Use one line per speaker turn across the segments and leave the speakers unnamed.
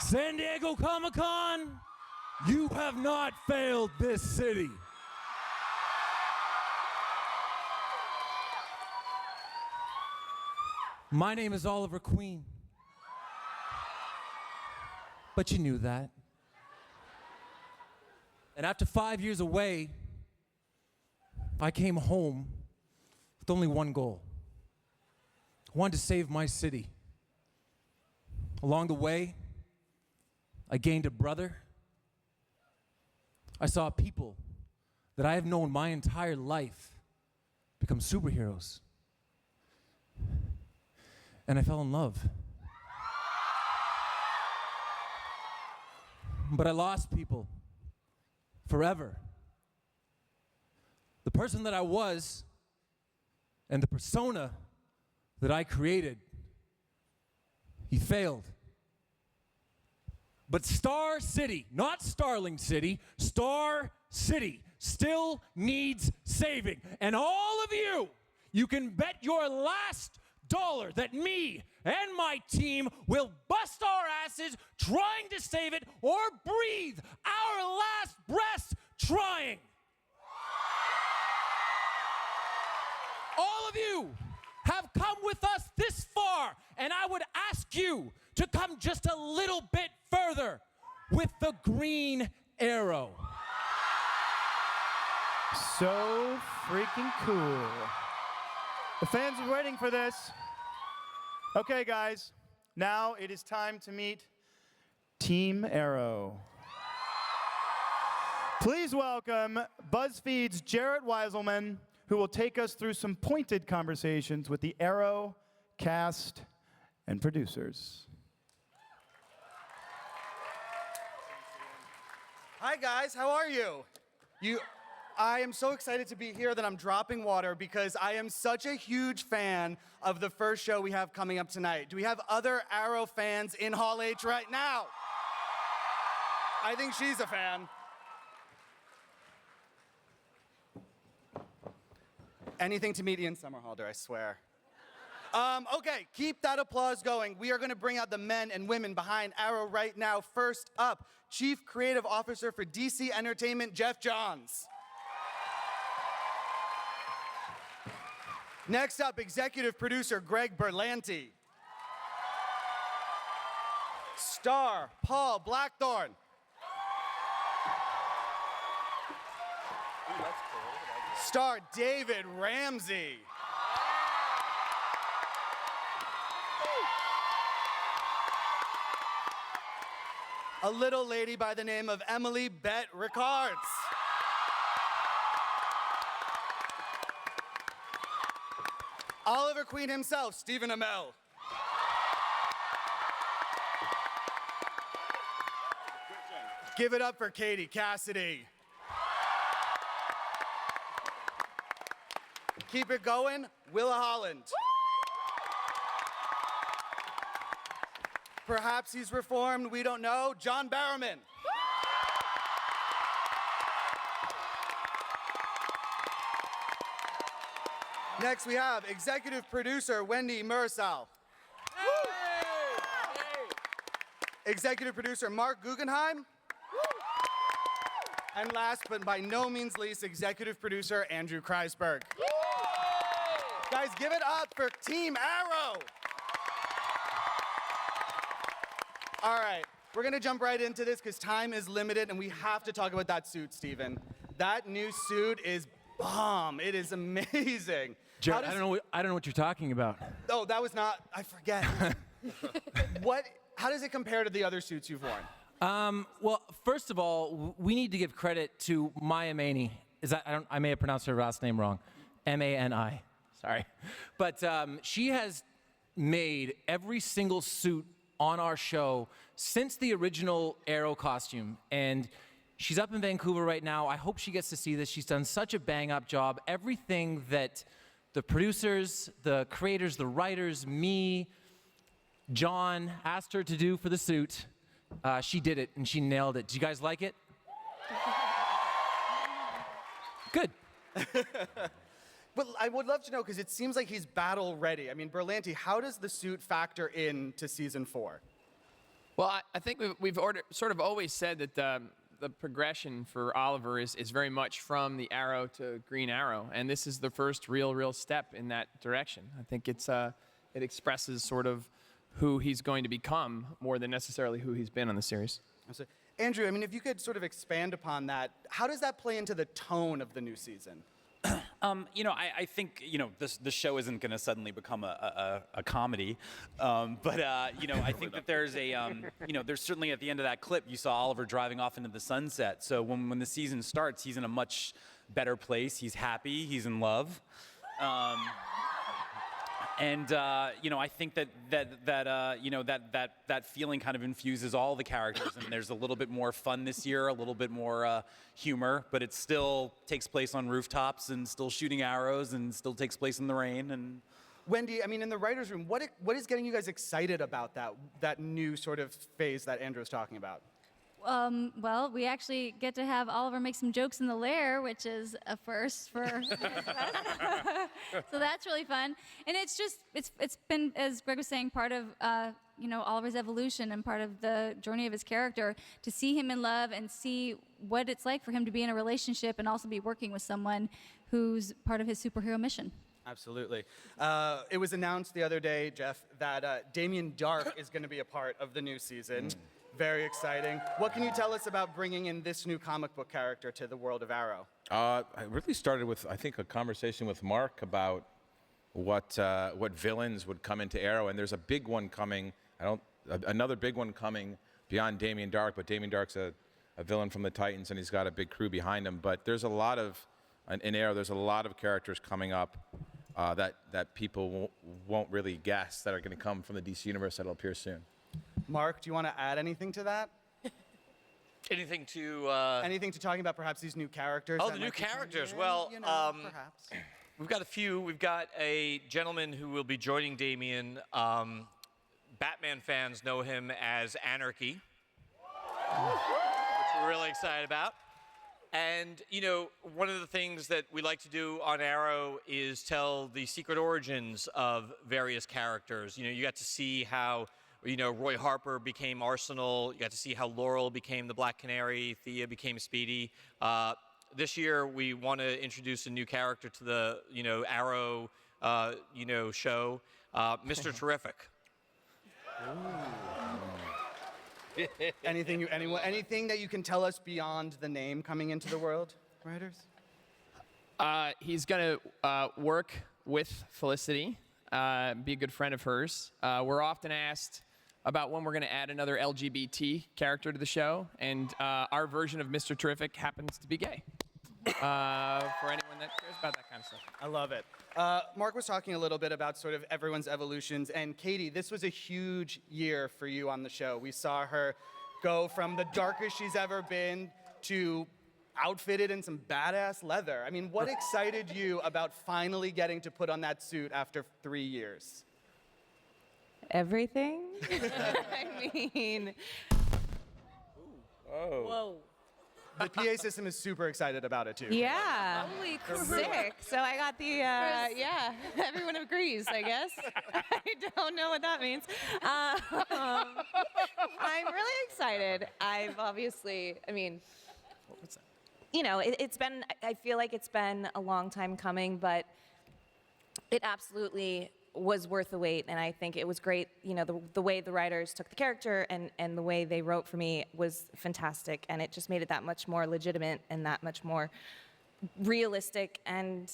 San Diego Comic-Con, you have not failed this city. My name is Oliver Queen. But you knew that. And after 5 years away, I came home with only one goal. I wanted to save my city. Along the way, I gained a brother. I saw people that I have known my entire life become superheroes. And I fell in love. But I lost people forever. The person that I was and the persona that I created, he failed. But Star City, not Starling City, Star City still needs saving. And all of you, you can bet your last dollar that me and my team will bust our asses trying to save it or breathe our last breaths trying. All of you have come with us this far, and I would ask you to come just a little bit further with the green arrow.
So freaking cool. The fans are waiting for this. Okay, guys, now it is time to meet Team Arrow. Please welcome BuzzFeed's Jarrett Weiselman, who will take us through some pointed conversations with the Arrow cast and producers.
Hi guys, how are you? I am so excited to be here that I'm dropping water because I am such a huge fan of the first show we have coming up tonight. Do we have other Arrow fans in Hall H right now? I think she's a fan. Anything to meet Ian Somerhalder, I swear. Okay, keep that applause going. We are going to bring out the men and women behind Arrow right now. First up, Chief Creative Officer for DC Entertainment, Jeff Johns. Next up, Executive Producer Greg Berlanti. Star Paul Blackthorne. Star David Ramsey. A little lady by the name of Emily Bette Ricards. Oliver Queen himself, Stephen Amell. Give it up for Katie Cassidy. Keep it going, Willa Holland. Perhaps he's reformed, we don't know, John Barrowman. Next we have Executive Producer Wendy Mursal. Executive Producer Mark Guggenheim. And last but by no means least, Executive Producer Andrew Kreisberg. Guys, give it up for Team Arrow. All right, we're gonna jump right into this because time is limited and we have to talk about that suit, Steven. That new suit is bomb. It is amazing.
Jared, I don't know what you're talking about.
Oh, that was not, I forget. How does it compare to the other suits you've worn?
Well, first of all, we need to give credit to Maya Maney. I may have pronounced her last name wrong. M-A-N-I. Sorry. But she has made every single suit on our show since the original Arrow costume. And she's up in Vancouver right now. I hope she gets to see this. She's done such a bang-up job. Everything that the producers, the creators, the writers, me, John asked her to do for the suit, she did it and she nailed it. Do you guys like it? Good.
But I would love to know, because it seems like he's battle ready. I mean, Berlanti, how does the suit factor in to season 4?
Well, I think we've sort of always said that the progression for Oliver is very much from the Arrow to Green Arrow, and this is the first real step in that direction. I think it expresses sort of who he's going to become more than necessarily who he's been on the series.
So, Andrew, I mean, if you could sort of expand upon that, how does that play into the tone of the new season?
I think, the show isn't going to suddenly become a comedy. But I think that there's there's certainly at the end of that clip, you saw Oliver driving off into the sunset. So when the season starts, he's in a much better place. He's happy. He's in love. I think that feeling kind of infuses all the characters, and there's a little bit more fun this year, a little bit more humor, but it still takes place on rooftops and still shooting arrows and still takes place in the rain. And
Wendy, I mean, in the writer's room, what is getting you guys excited about that new sort of phase that Andrew was talking about?
Well, we actually get to have Oliver make some jokes in the lair, which is a first for so that's really fun. And it's been, as Greg was saying, part of Oliver's evolution and part of the journey of his character, to see him in love and see what it's like for him to be in a relationship and also be working with someone who's part of his superhero mission.
Absolutely. It was announced the other day, Jeff, that Damien Dark is going to be a part of the new season. Very exciting. What can you tell us about bringing in this new comic book character to the world of Arrow?
I really started with, I think, a conversation with Mark about what villains would come into Arrow, and there's a big one coming. Another big one coming beyond Damien Dark, but Damien Dark's a villain from the Titans, and he's got a big crew behind him. But there's a lot of, in Arrow, there's a lot of characters coming up that people won't really guess that are going to come from the DC universe that'll appear soon.
Mark, do you want to add anything to that?
Anything to
anything to talking about perhaps these new characters?
Oh, the new characters. Well,
perhaps.
we've got a few. We've got a gentleman who will be joining Damien. Batman fans know him as Anarchy, which we're really excited about. And, one of the things that we like to do on Arrow is tell the secret origins of various characters. You got to see how Roy Harper became Arsenal. You got to see how Laurel became the Black Canary. Thea became Speedy. This year, we want to introduce a new character to the, Arrow, show, Mr. Terrific.
Anything that you can tell us beyond the name coming into the world, writers?
He's going to work with Felicity, be a good friend of hers. We're often asked about when we're going to add another LGBT character to the show, and our version of Mr. Terrific happens to be gay. For anyone that cares about that kind of stuff.
I love it. Mark was talking a little bit about sort of everyone's evolutions, and Katie, this was a huge year for you on the show. We saw her go from the darkest she's ever been to outfitted in some badass leather. I mean, what excited you about finally getting to put on that suit after 3 years?
Everything. I mean.
Whoa.
The PA system is super excited about it, too.
Yeah. Holy sick. So I got the, yeah, everyone agrees, I guess. I don't know what that means. I'm really excited. I've obviously,
What's that?
it's been, I feel like it's been a long time coming, but it absolutely was worth the wait, and I think it was great. The way the writers took the character and the way they wrote for me was fantastic, and it just made it that much more legitimate and that much more realistic and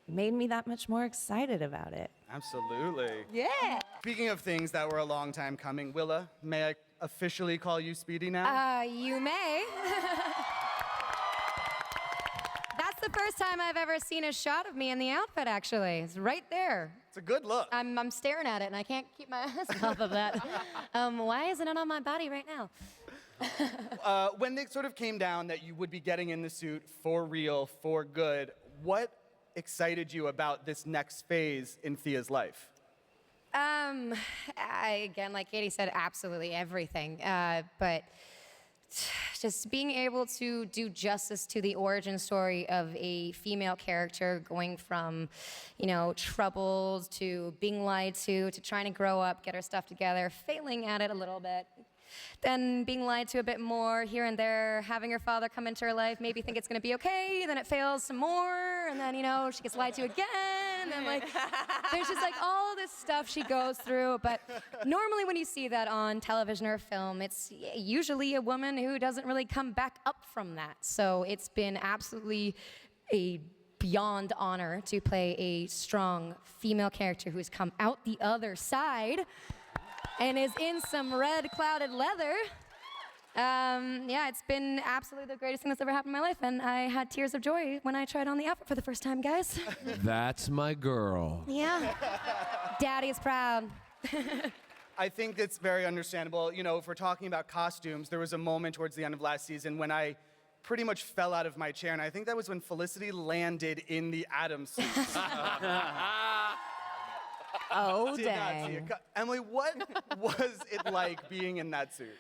made me that much more excited about it.
Absolutely.
Yeah.
Speaking of things that were a long time coming, Willa, may I officially call you Speedy now?
You may. That's the first time I've ever seen a shot of me in the outfit, actually. It's right there.
It's a good look.
I'm staring at it, and I can't keep my eyes off of that. Why isn't it on my body right now?
When it sort of came down that you would be getting in the suit for real, for good, what excited you about this next phase in Thea's life?
Again, like Katie said, absolutely everything. But just being able to do justice to the origin story of a female character going from, troubled to being lied to trying to grow up, get her stuff together, failing at it a little bit, then being lied to a bit more here and there, having her father come into her life, maybe think it's going to be okay, then it fails some more, and then, she gets lied to again, and there's just all this stuff she goes through. But normally when you see that on television or film, it's usually a woman who doesn't really come back up from that. So it's been absolutely a beyond honor to play a strong female character who's come out the other side and is in some red clouded leather. It's been absolutely the greatest thing that's ever happened in my life, and I had tears of joy when I tried on the outfit for the first time, guys.
That's my girl.
Yeah. Daddy is proud.
I think it's very understandable. If we're talking about costumes, there was a moment towards the end of last season when I pretty much fell out of my chair, and I think that was when Felicity landed in the Atom suit.
Oh,
Did not see it. Emily, what was it like being in that suit?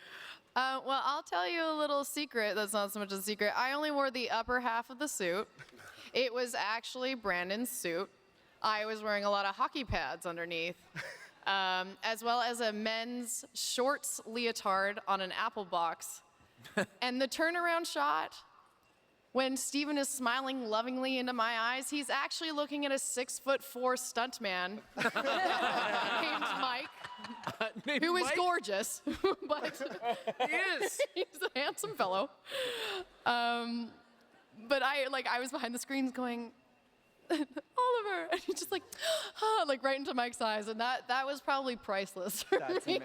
Well, I'll tell you a little secret that's not so much a secret. I only wore the upper half of the suit. It was actually Brandon's suit. I was wearing a lot of hockey pads underneath, as well as a men's shorts leotard on an apple box. And the turnaround shot, when Steven is smiling lovingly into my eyes, he's actually looking at a 6'4" stuntman named Mike, who is gorgeous, but
He is.
he's a handsome fellow. But I was behind the screens going, Oliver, and he's just right into Mike's eyes, and that was probably priceless for me.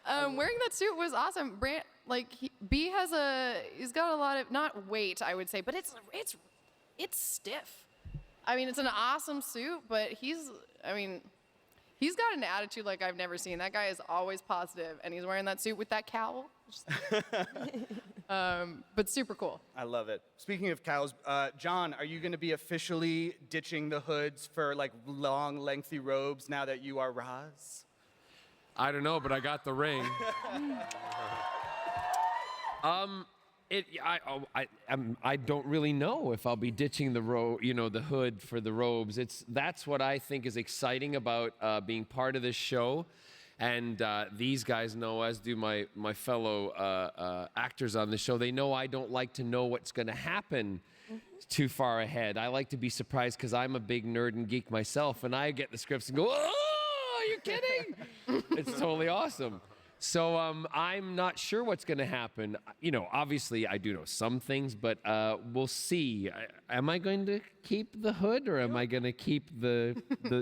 Wearing that suit was awesome. B he's got a lot of, not weight, I would say, but it's stiff. I mean, it's an awesome suit, but he's got an attitude like I've never seen. That guy is always positive, and he's wearing that suit with that cowl. But super cool.
I love it. Speaking of cows, John, are you going to be officially ditching the hoods for long, lengthy robes now that you are Roz?
I don't know, but I got the ring. I don't really know if I'll be ditching the hood for the robes. That's what I think is exciting about being part of this show. And these guys know, as do my fellow actors on the show, they know I don't like to know what's going to happen too far ahead. I like to be surprised because I'm a big nerd and geek myself, and I get the scripts and go, oh, are you kidding? It's totally awesome. So I'm not sure what's going to happen. Obviously I do know some things, but we'll see. Am I going to keep the hood, or am I going to keep the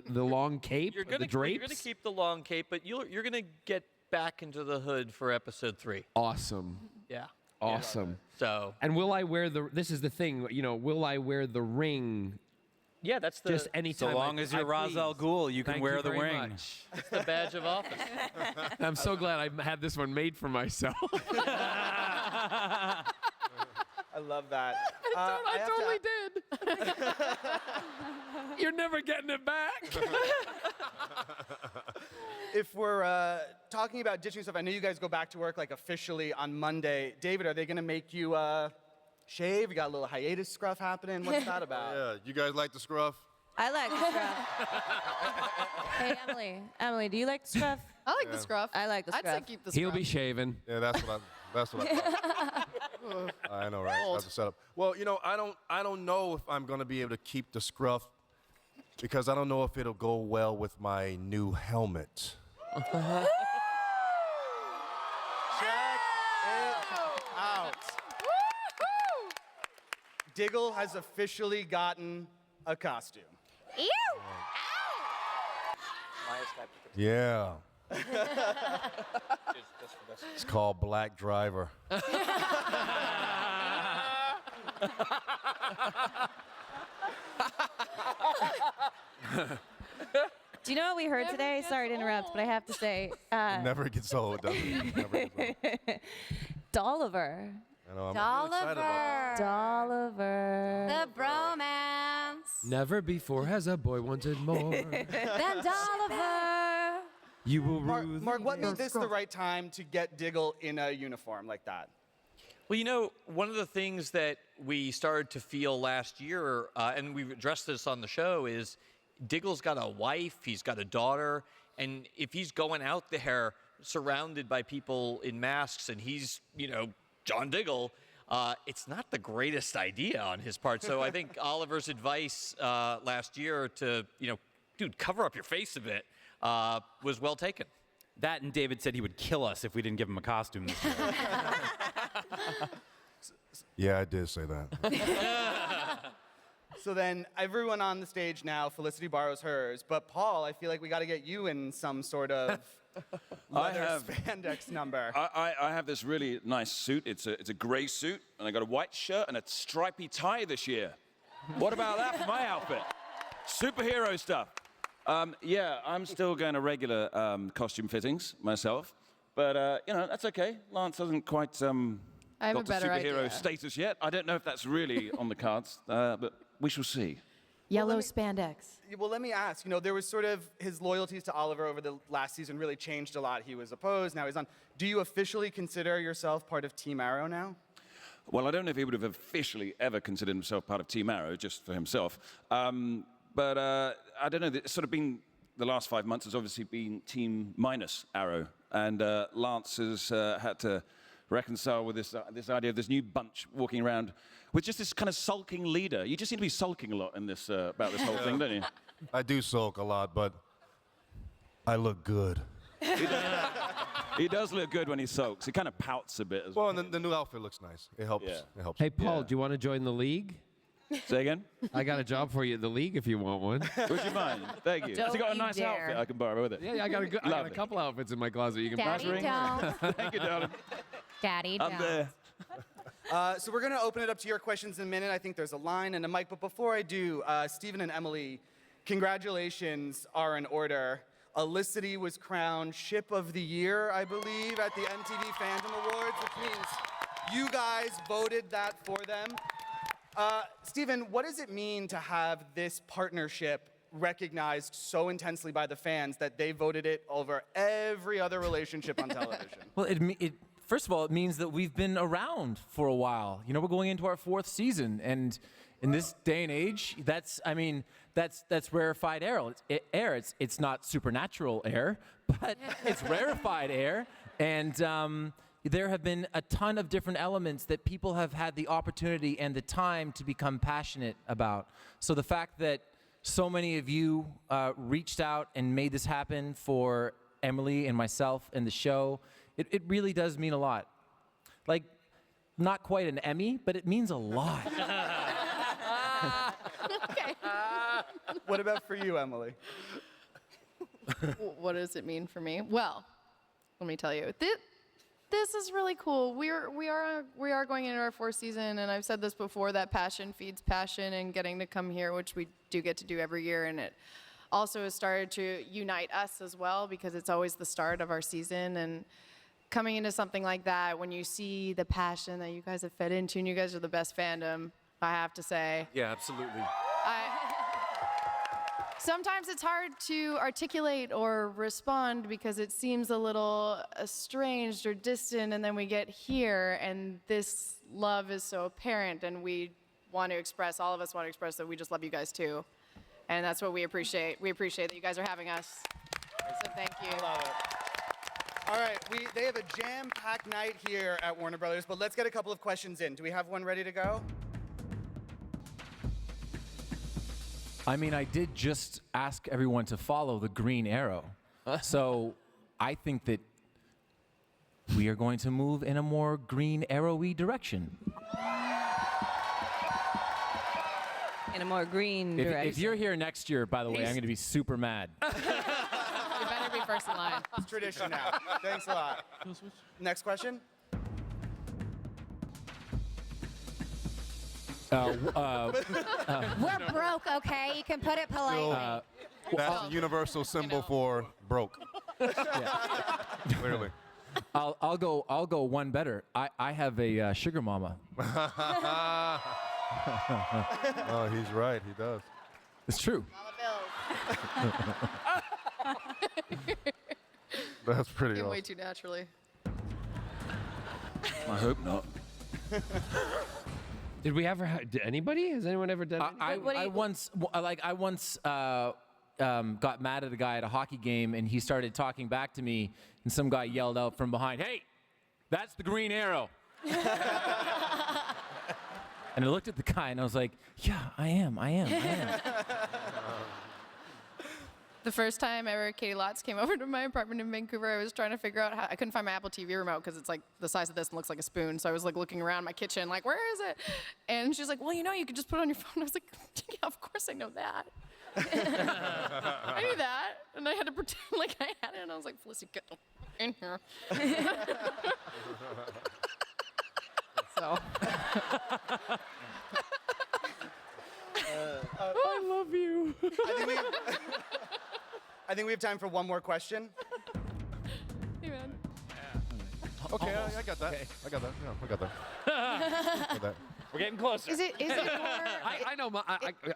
long cape, the drapes?
You're going to keep the long cape, but you're going to get back into the hood for episode 3.
Awesome.
Yeah.
Awesome.
So.
And will I wear this is the thing, will I wear the ring?
Yeah, that's the.
Just anytime.
So long as you're Ra's al Ghul, you can
Thank
wear
you
the
very
ring.
much.
It's the badge of office.
I'm so glad I had this one made for myself.
I love that.
I totally did.
You're never getting it back.
If we're talking about ditching stuff, I know you guys go back to work officially on Monday. David, are they going to make you shave? You got a little hiatus scruff happening? What's that about?
Yeah, you guys like the scruff?
I like the scruff. Hey, Emily. Emily, do you like the scruff?
I like the scruff.
I like the
I'd
scruff.
say keep the scruff.
He'll be shaven.
Yeah, that's what I thought. I know, right? That's a setup. Well, I don't know if I'm going to be able to keep the scruff because I don't know if it'll go well with my new helmet.
Check it out. Diggle has officially gotten a costume.
Ew!
Yeah. It's called Black Driver.
Do you know what we heard today? Sorry to interrupt, but I have to say.
It never gets old, does it? Never gets old.
Dolliver.
I know, I'm really excited about that.
Dolliver.
The bromance.
Never before has a boy wanted more.
Then Dolliver.
You will
Mark, what made this the right time to get Diggle in a uniform like that?
Well, one of the things that we started to feel last year, and we've addressed this on the show, is Diggle's got a wife, he's got a daughter, and if he's going out there surrounded by people in masks and he's, John Diggle, it's not the greatest idea on his part. So I think Oliver's advice last year to, dude, cover up your face a bit was well taken.
That and David said he would kill us if we didn't give him a costume this year.
Yeah, I did say that.
So then everyone on the stage now, Felicity borrows hers, but Paul, I feel like we got to get you in some sort of leather spandex number.
I have this really nice suit. It's a gray suit, and I got a white shirt and a stripy tie this year. What about that for my outfit? Superhero stuff. Yeah, I'm still going to regular costume fittings myself, but that's okay. Lance hasn't quite
I have
got
a better
to superhero
idea.
status yet. I don't know if that's really on the cards, but we shall see.
Yellow spandex.
Well, let me ask. There was sort of his loyalties to Oliver over the last season really changed a lot. He was opposed, now he's on. Do you officially consider yourself part of Team Arrow now?
Well, I don't know if he would have officially ever considered himself part of Team Arrow, just for himself. But I don't know. It's sort of been the last 5 months has obviously been Team minus Arrow, and Lance has had to reconcile with this idea of this new bunch walking around with just this kind of sulking leader. You just seem to be sulking a lot in this about this whole thing, don't you?
I do sulk a lot, but I look good.
He does look good when he sulks. He kind of pouts a bit as
well. And the new outfit looks nice. It helps.
Yeah.
It helps.
Hey, Paul, do you want to join the league?
Say again?
I got a job for you at the league if you want one.
Would you mind? Thank you. Has he got a nice outfit I can borrow with it?
Yeah, I got a couple outfits in my closet. You can
Daddy don't.
Thank you, darling.
Daddy
I'm
don't.
there.
So we're going to open it up to your questions in a minute. I think there's a line and a mic. But before I do, Stephen and Emily, congratulations are in order. Elicity was crowned Ship of the Year, I believe, at the MTV Fandom Awards, which means you guys voted that for them. Stephen, what does it mean to have this partnership recognized so intensely by the fans that they voted it over every other relationship on television?
Well, first of all, it means that we've been around for a while. We're going into our 4th season, and in this day and age, that's rarefied air. It's not supernatural air, but it's rarefied air, and there have been a ton of different elements that people have had the opportunity and the time to become passionate about. So the fact that so many of you reached out and made this happen for Emily and myself and the show, it really does mean a lot. Like, not quite an Emmy, but it means a lot.
Okay.
What about for you, Emily?
What does it mean for me? Well, let me tell you. This is really cool. We are going into our 4th season, and I've said this before, that passion feeds passion, and getting to come here, which we do get to do every year, and it also has started to unite us as well, because it's always the start of our season. And coming into something like that, when you see the passion that you guys have fed into, and you guys are the best fandom, I have to say.
Yeah, absolutely.
Sometimes it's hard to articulate or respond because it seems a little estranged or distant, and then we get here, and this love is so apparent, and all of us want to express that we just love you guys too. And that's what we appreciate. We appreciate that you guys are having us. So thank you.
I love it. All right, they have a jam-packed night here at Warner Brothers, but let's get a couple of questions in. Do we have one ready to go?
I did just ask everyone to follow the green arrow. So I think that we are going to move in a more green arrowy direction.
In a more green direction.
If you're here next year, by the way, I'm going to be super mad.
You better be first in line.
It's tradition now. Thanks a lot. Next question.
We're broke, okay? You can put it politely.
That's the universal symbol for broke. Clearly.
I'll go one better. I have a sugar mama.
Oh, he's right. He does.
It's true.
That's pretty
Came
awesome.
way too naturally.
I hope not.
Did we ever? Did anybody? Has anyone ever done?
I once got mad at a guy at a hockey game, and he started talking back to me, and some guy yelled out from behind, "Hey, that's the Green Arrow." And I looked at the guy, and I was like, "Yeah, I am.
The first time ever Katie Lotz came over to my apartment in Vancouver, I was trying to figure out how, I couldn't find my Apple TV remote because it's like the size of this and looks like a spoon. So I was like looking around my kitchen, like, where is it? And she's like, well, you know, you could just put it on your phone. I was like, yeah, of course I know that. I knew that. And I had to pretend like I had it. And I was like, Felicity, get in here. So.
I love you.
I think we have time for one more question.
Hey, man.
Okay, I got that.
Okay.
I got that. Yeah, I got that. Got that.
We're getting closer.
Is it more?
I know.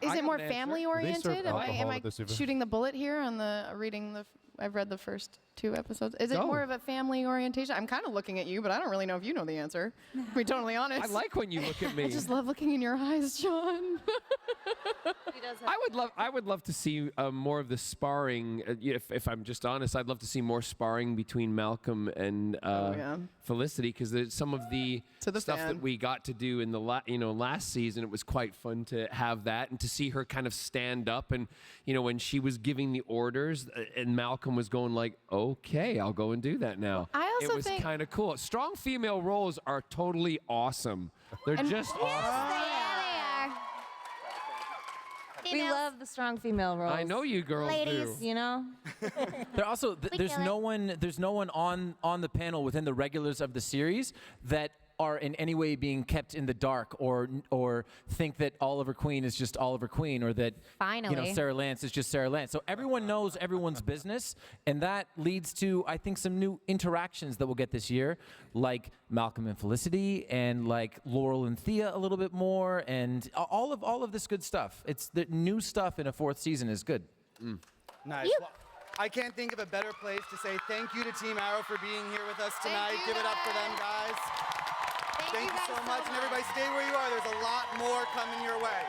Is it more
Do
family
they serve
oriented? Am
alcohol
I
at this event?
shooting the bullet here on the reading the? I've read the first 2 episodes. Is it
Go.
more of a family orientation? I'm kind of looking at you, but I don't really know if you know the answer. To be totally honest.
I like when you look at me.
I just love looking in your eyes, John.
I would love to see more of the sparring. If I'm just honest, I'd love to see more sparring between Malcolm and Felicity, because some of the stuff
fan.
that we got to do in the last season, it was quite fun to have that and to see her kind of stand up, and when she was giving the orders and Malcolm was going like, okay, I'll go and do that now.
I also
it was
think-
kind of cool. Strong female roles are totally awesome. They're just awesome.
We love the strong female roles.
I know you girls
Ladies,
do.
you know?
There also there's no one on the panel within the regulars of the series that are in any way being kept in the dark or think that Oliver Queen is just Oliver Queen, or that
Finally.
Sarah Lance is just Sarah Lance. So everyone knows everyone's business, and that leads to, I think, some new interactions that we'll get this year, like Malcolm and Felicity, and like Laurel and Thea a little bit more, and all of this good stuff. It's the new stuff in a 4th season is good.
Nice. Well, I can't think of a better place to say thank you to Team Arrow for being here with us tonight. Give it up for them, guys. Thank you so much. And everybody stay where you are. There's a lot more coming your way.